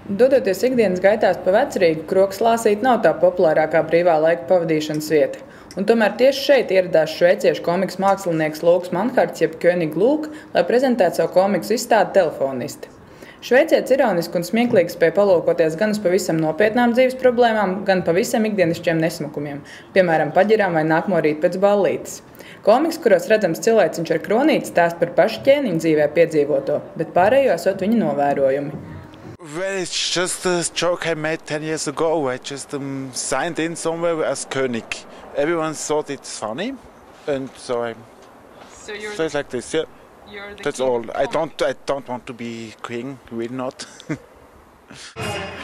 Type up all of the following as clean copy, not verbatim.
Dodoties ikdienas gaitās pa Vecrīgu, Krokas Lāsīte nav tā populārākā brīvā laika pavadīšanas vieta. Un tomēr tieši šeit ieradās šveiciešu komiks mākslinieks Lūks Manharts jeb König Lūk, lai prezentētu savu komiksu izstādi Telefonisti. Šveicietis ironiski un smieklīgi spēja palūkoties gan uz pavisam nopietnām dzīves problēmām, gan pavisam ikdienišķiem nesmukumiem, piemēram, paģirām vai nākamo rīt pēc ballītes. Komiks, kuros redzams cilvēciņš ar kronīti, stāsta par pašu ķēniņu dzīvē piedzīvoto, bet pārējo esot viņa novērojumi. Well, it's just a joke I made 10 years ago. I just signed in somewhere as König. Everyone thought it's funny, and so I say it like this. Yeah, that's all. I don't want to be king, really not.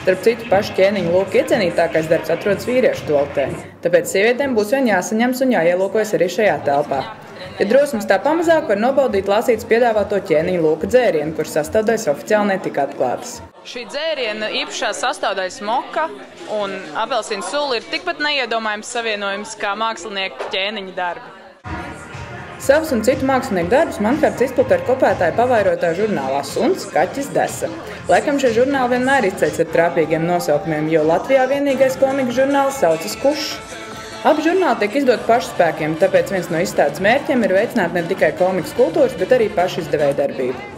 Starp citu, pašu ķēniņu Lūka iecienītākais darbs atrodas vīriešu toaletē, tāpēc sievietēm būs vien jāsaņems un jāielūkojas arī šajā telpā. Ja drosmas tā pamazāk, var nobaudīt Lāsītes piedāvāto ķēniņu Lūka dzērienu, kur sastāvdaļas oficiāli netika atklātas. Šī dzēriena īpašā sastāvdaļas moka un apelsīnu sula ir tikpat neiedomājams savienojums kā mākslinieka ķēniņa darbi. Savus un citu mākslinieku darbus Manharts izplata ar kopētāju pavairotāju žurnālā Suns, Kaķis, Desa. Laikam šie žurnāli vienmēr izceļas ar trāpīgiem nosaukumiem, jo Latvijā vienīgais komikas žurnāls saucas Kušs. Abi žurnāli tiek izdoti pašspēkiem, tāpēc viens no izstādes mērķiem ir veicināt ne tikai komikas kultūras, bet arī pašu izdevēju darbību.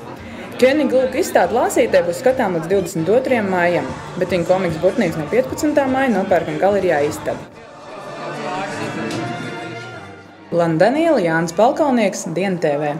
Königa Lūka izstāde Lāsītē būs skatām līdz 22. maijam, bet viņa komiks Burtnīgs no 15. maija nopērkam galerijā Istaba. Lana Daniela, Jānis Palkaunieks, Diena TV.